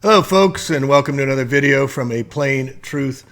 Hello folks, and welcome to another video from a Plain Truth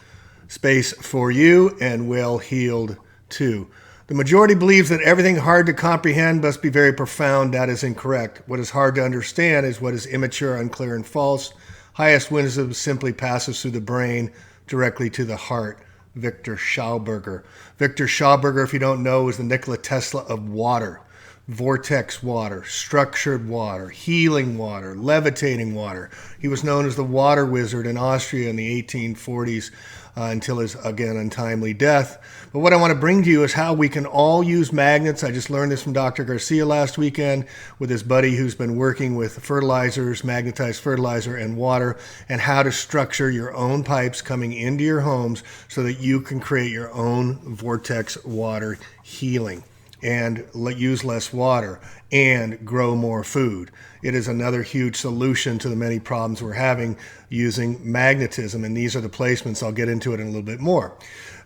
Space for you and Well Healed too. The majority believes that everything hard to comprehend must be very profound. That is incorrect. What is hard to understand is what is immature, unclear, and false. Highest wisdom simply passes through the brain directly to the heart. Victor Schauberger. Victor Schauberger, if you don't know, is the Nikola Tesla of water. Vortex water, structured water, healing water, levitating water. He was known as the water wizard in Austria in the 1840s until his, again, untimely death. But what I want to bring to you is how we can all use magnets. I just learned this from Dr. Garcia last weekend with his buddy who's been working with fertilizers, magnetized fertilizer and water, and how to structure your own pipes coming into your homes so that you can create your own vortex water healing and use less water and grow more food. It is another huge solution to the many problems we're having using magnetism, and these are the placements. I'll get into it in a little bit more.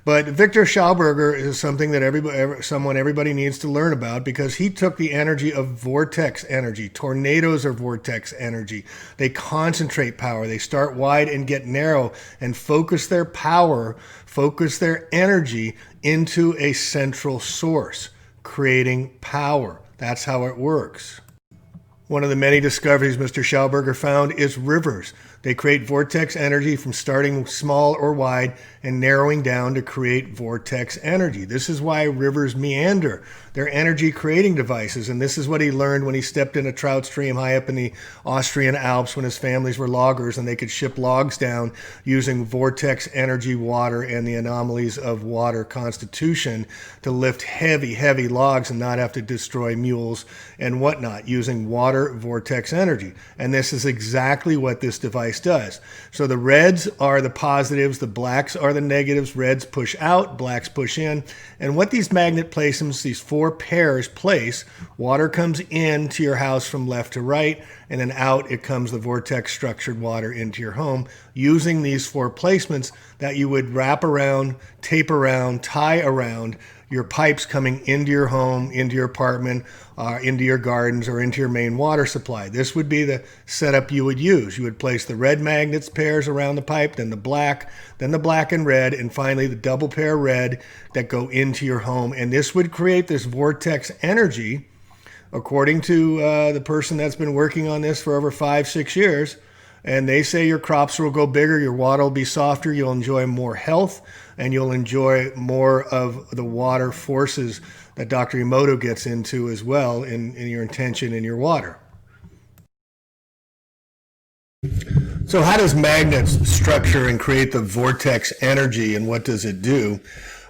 But Victor Schauberger is something that everybody needs to learn about, because he took the energy of vortex energy. Tornadoes are vortex energy. They concentrate power. They start wide and get narrow and focus their power, focus their energy into a central source, creating power. That's how it works. One of the many discoveries Mr. Schauberger found is rivers. They create vortex energy from starting small or wide and narrowing down to create vortex energy. This is why rivers meander. They're energy creating devices, and this is what he learned when he stepped in a trout stream high up in the Austrian Alps when his families were loggers and they could ship logs down using vortex energy water and the anomalies of water constitution to lift heavy, heavy logs and not have to destroy mules and whatnot using water vortex energy. And this is exactly what this device does. So the reds are the positives, the blacks are the negatives. Reds push out, blacks push in. And what these magnet placements, these four pairs place, water comes into your house from left to right, and then out it comes the vortex structured water into your home using these four placements that you would wrap around, tape around, tie around your pipes coming into your home, into your apartment, into your gardens, or into your main water supply. This would be the setup you would use. You would place the red magnets pairs around the pipe, then the black and red, and finally the double pair red that go into your home. And this would create this vortex energy, according to the person that's been working on this for over 5-6 years. And they say your crops will go bigger, your water will be softer, you'll enjoy more health, and you'll enjoy more of the water forces that Dr. Emoto gets into as well in your intention in your water. So how does magnets structure and create the vortex energy, and what does it do?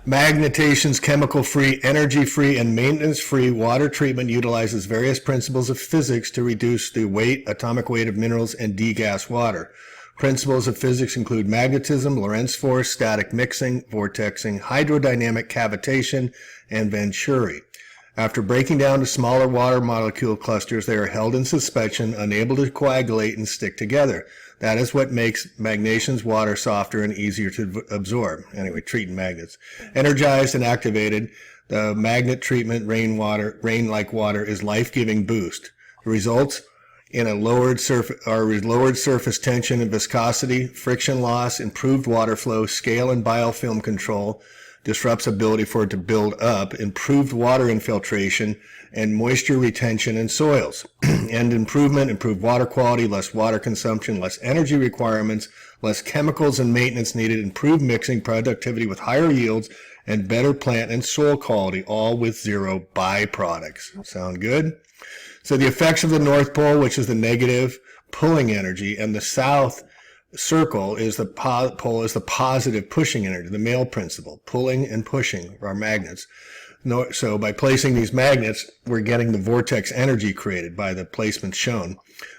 Magnetation's chemical-free, energy-free, and maintenance-free water treatment utilizes various principles of physics to reduce the atomic weight of minerals and degas water. Principles of physics include magnetism, Lorentz force, static mixing, vortexing, hydrodynamic cavitation, and Venturi. After breaking down to smaller water molecule clusters, they are held in suspension, unable to coagulate and stick together. That is what makes magnation's water softer and easier to absorb. Anyway, treating magnets. Energized and activated, the magnet treatment rain-like water is life-giving boost. The results in a lowered surface tension and viscosity, friction loss, improved water flow, scale and biofilm control, disrupts ability for it to build up, improved water infiltration, and moisture retention in soils. And improved water quality, less water consumption, less energy requirements, less chemicals and maintenance needed, improved mixing, productivity with higher yields, and better plant and soil quality, all with zero byproducts. Sound good? So the effects of the North Pole, which is the negative pulling energy, and the South circle is the pole is the positive pushing energy, the male principle, pulling and pushing our magnets. So by placing these magnets, we're getting the vortex energy created by the placements shown.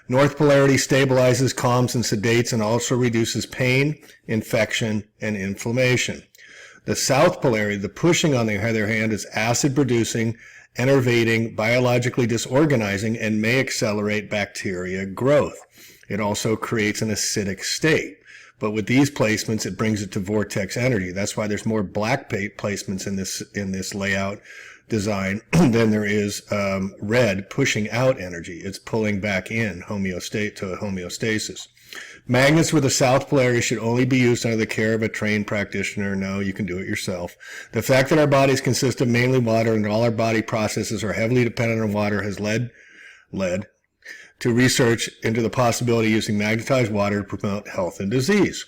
North polarity stabilizes, calms, and sedates, and also reduces pain, infection, and inflammation. The south polarity, the pushing on the other hand, is acid-producing, enervating, biologically disorganizing, and may accelerate bacteria growth. It also creates an acidic state. But with these placements, it brings it to vortex energy. That's why there's more black placements in this layout design than there is red pushing out energy. It's pulling back in homeostasis. Magnets with a south polarity should only be used under the care of a trained practitioner. No, you can do it yourself. The fact that our bodies consist of mainly water and all our body processes are heavily dependent on water has led to research into the possibility of using magnetized water to promote health and disease.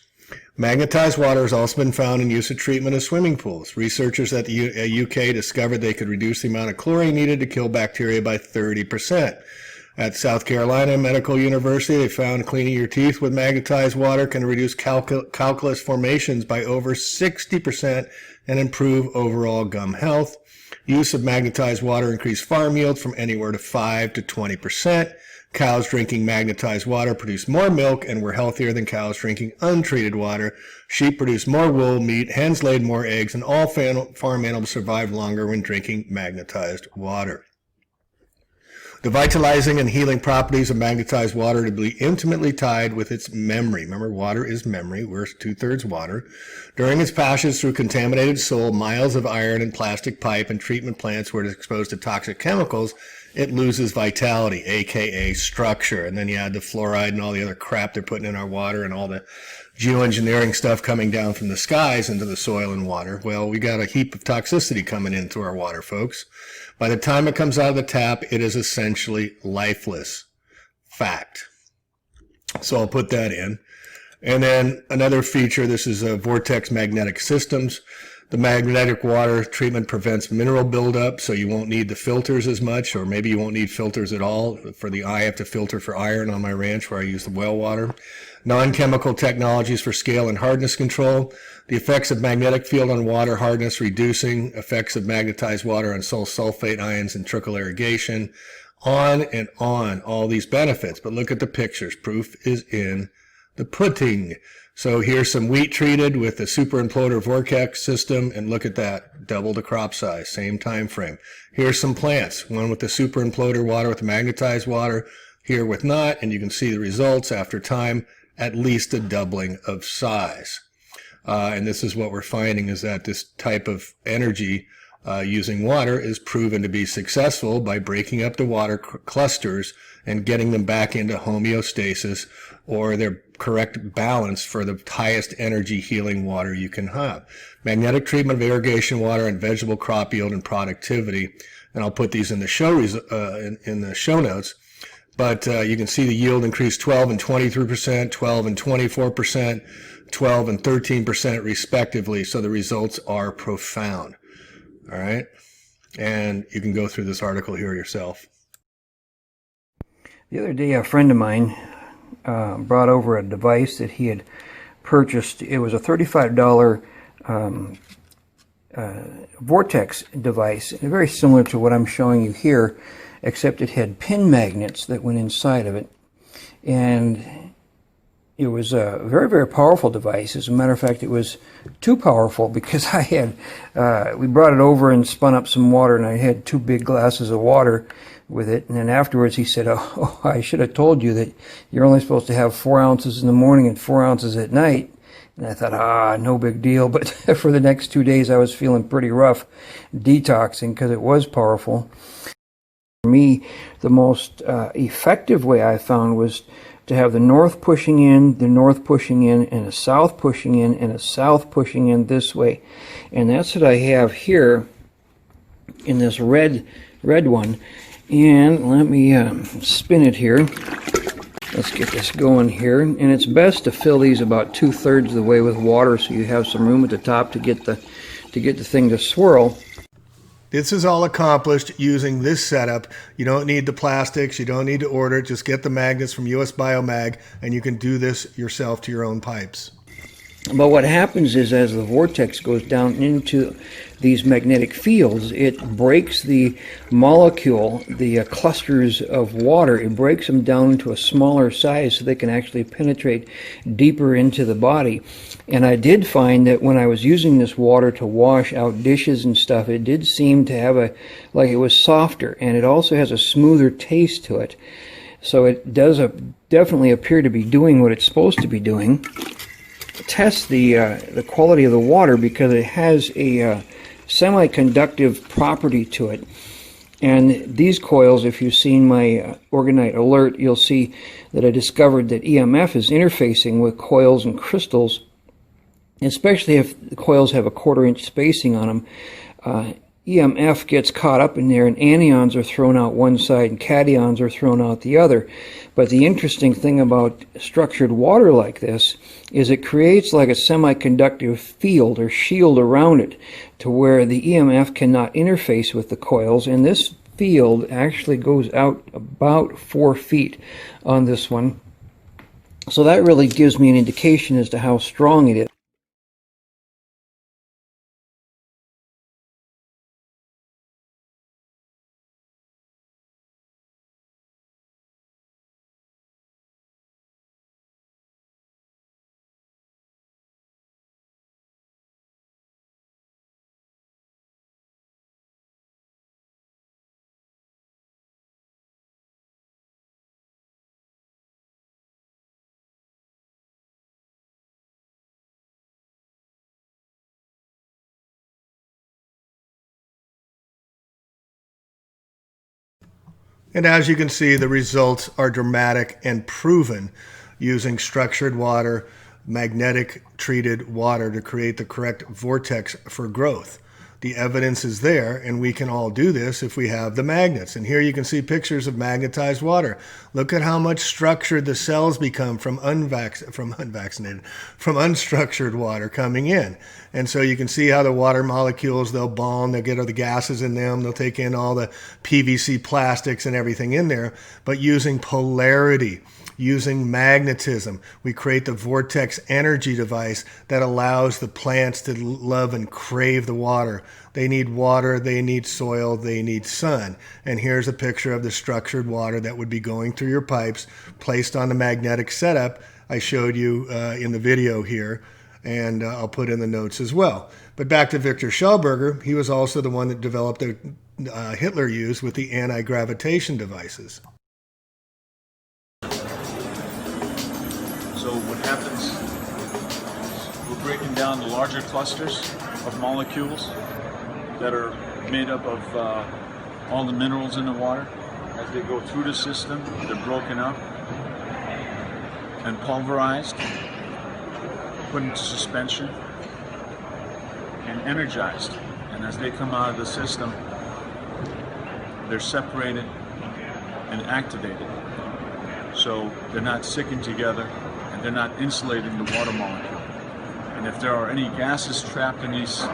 Magnetized water has also been found in use of treatment of swimming pools. Researchers at the UK discovered they could reduce the amount of chlorine needed to kill bacteria by 30%. At South Carolina Medical University, they found cleaning your teeth with magnetized water can reduce calculus formations by over 60% and improve overall gum health. Use of magnetized water increased farm yield from anywhere to 5 to 20%. Cows drinking magnetized water produce more milk and were healthier than cows drinking untreated water. Sheep produce more wool, meat, hens laid more eggs, and all farm animals survived longer when drinking magnetized water. The vitalizing and healing properties of magnetized water to be intimately tied with its memory. Remember, water is memory. We're 2/3 water. During its passage through contaminated soil, miles of iron and plastic pipe and treatment plants where it is exposed to toxic chemicals, it loses vitality, aka structure. And then you add the fluoride and all the other crap they're putting in our water and all the geoengineering stuff coming down from the skies into the soil and water. Well, we got a heap of toxicity coming into our water, folks. By the time it comes out of the tap, it is essentially lifeless. Fact. So I'll put that in. And then another feature, this is a Vortex magnetic systems. The magnetic water treatment prevents mineral buildup, so you won't need the filters as much, or maybe you won't need filters at all. For the I have to filter for iron on my ranch where I use the well water. Non-chemical technologies for scale and hardness control. The effects of magnetic field on water hardness reducing, effects of magnetized water on sulfate ions and trickle irrigation, on and on, all these benefits. But look at the pictures. Proof is in the pudding. So here's some wheat treated with the super imploder Vortex system, and look at that, double the crop size, same time frame. Here's some plants, one with the super imploder water with magnetized water, here with not, and you can see the results after time, at least a doubling of size. And this is what we're finding, is that this type of energy using water is proven to be successful by breaking up the water clusters and getting them back into homeostasis, or their correct balance for the highest energy healing water you can have. Magnetic treatment of irrigation water and vegetable crop yield and productivity. And I'll put these in the show in the show notes. But you can see the yield increased 12 and 23%, 12 and 24%, 12 and 13% respectively. So the results are profound. All right. And you can go through this article here yourself. The other day, a friend of mine brought over a device that he had purchased. It was a $35 Vortex device, very similar to what I'm showing you here, except it had pin magnets that went inside of it. And it was a very, very powerful device. As a matter of fact, it was too powerful because I had, we brought it over and spun up some water, and I had 2 big glasses of water with it. And then afterwards he said, oh, I should have told you that you're only supposed to have 4 ounces in the morning and 4 ounces at night. And I thought, no big deal. But for the next 2 days I was feeling pretty rough detoxing because it was powerful. For me, the most effective way I found was to have the north pushing in, the north pushing in, and a south pushing in, and a south pushing in this way. And that's what I have here in this red one. And let me spin it here. Let's get this going here. And it's best to fill these about 2/3 of the way with water, so you have some room at the top to get the thing to swirl. This is all accomplished using this setup. You don't need the plastics. You don't need to order it. Just get the magnets from US Biomag, and you can do this yourself to your own pipes. But what happens is, as the vortex goes down into these magnetic fields, it breaks the molecule, the clusters of water, it breaks them down into a smaller size so they can actually penetrate deeper into the body. And I did find that when I was using this water to wash out dishes and stuff, it did seem to have like it was softer, and it also has a smoother taste to it. So it does definitely appear to be doing what it's supposed to be doing. Test the quality of the water, because it has a semiconductive property to it. And these coils, if you've seen my Orgonite alert, you'll see that I discovered that EMF is interfacing with coils and crystals, especially if the coils have a 1/4 inch spacing on them. EMF gets caught up in there, and anions are thrown out one side and cations are thrown out the other. But the interesting thing about structured water like this is it creates like a semiconductive field or shield around it to where the EMF cannot interface with the coils, and this field actually goes out about 4 feet on this one. So that really gives me an indication as to how strong it is. And as you can see, the results are dramatic and proven using structured water, magnetic treated water to create the correct vortex for growth. The evidence is there, and we can all do this if we have the magnets. And here you can see pictures of magnetized water. Look at how much structured the cells become from unstructured water coming in. And so you can see how the water molecules, they'll bond, they'll get all the gases in them, they'll take in all the PVC plastics and everything in there, but using polarity, using magnetism, we create the Vortex energy device that allows the plants to love and crave the water. They need water, they need soil, they need sun. And here's a picture of the structured water that would be going through your pipes, placed on the magnetic setup I showed you in the video here, and I'll put in the notes as well. But back to Victor Schellberger, he was also the one that developed the Hitler used with the anti-gravitation devices. So what happens is we're breaking down the larger clusters of molecules that are made up of all the minerals in the water. As they go through the system, they're broken up and pulverized, put into suspension, and energized. And as they come out of the system, they're separated and activated. So they're not sticking together, they're not insulating the water molecule. And if there are any gases trapped in these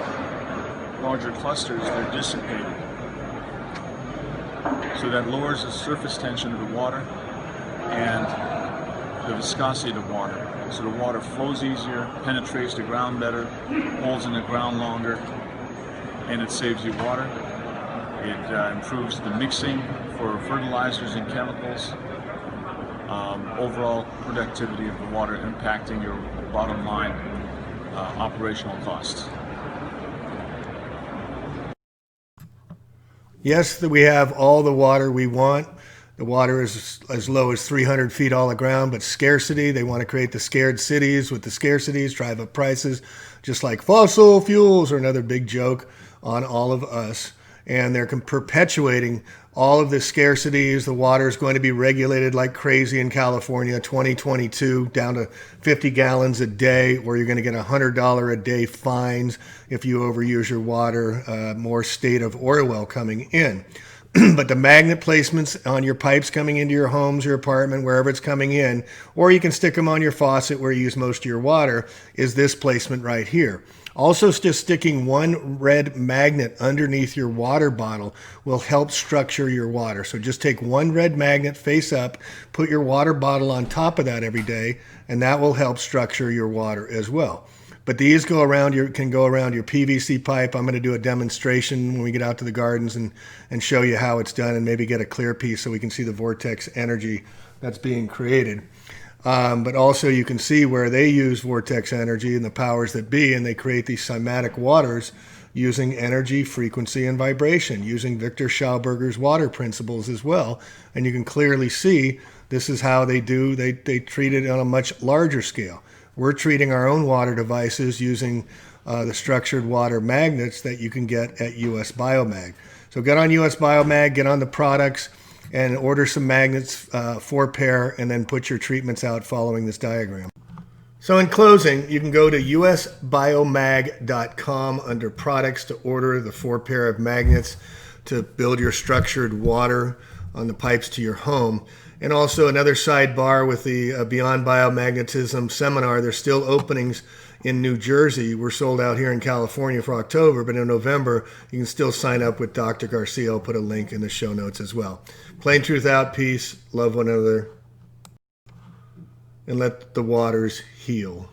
larger clusters, they're dissipated. So that lowers the surface tension of the water and the viscosity of the water. So the water flows easier, penetrates the ground better, holds in the ground longer, and it saves you water. It improves the mixing for fertilizers and chemicals. Overall productivity of the water impacting your bottom line operational costs. Yes, we have all the water we want. The water is as low as 300 feet all the ground, but scarcity, they want to create the scared cities with the scarcities, drive up prices, just like fossil fuels are another big joke on all of us. And they're perpetuating all of the scarcities. The water is going to be regulated like crazy in California, 2022, down to 50 gallons a day, where you're going to get $100 a day fines if you overuse your water, more state of oil well coming in. But the magnet placements on your pipes coming into your homes, your apartment, wherever it's coming in, or you can stick them on your faucet where you use most of your water, is this placement right here. Also, just sticking one red magnet underneath your water bottle will help structure your water. So just take one red magnet face up, put your water bottle on top of that every day, and that will help structure your water as well. But these can go around your PVC pipe. I'm going to do a demonstration when we get out to the gardens and show you how it's done, and maybe get a clear piece so we can see the vortex energy that's being created. But also you can see where they use vortex energy and the powers that be, and they create these cymatic waters using energy, frequency, and vibration, using Victor Schellberger's water principles as well. And you can clearly see this is how they do. They treat it on a much larger scale. We're treating our own water devices using the structured water magnets that you can get at US Biomag. So get on US Biomag, get on the products, and order some magnets, 4 pair, and then put your treatments out following this diagram. So in closing, you can go to usbiomag.com under products to order the 4 pair of magnets to build your structured water on the pipes to your home. And also another sidebar with the Beyond Biomagnetism seminar. There's still openings in New Jersey. We're sold out here in California for October, but in November, you can still sign up with Dr. Garcia. I'll put a link in the show notes as well. Plain truth out, peace, love one another, and let the waters heal.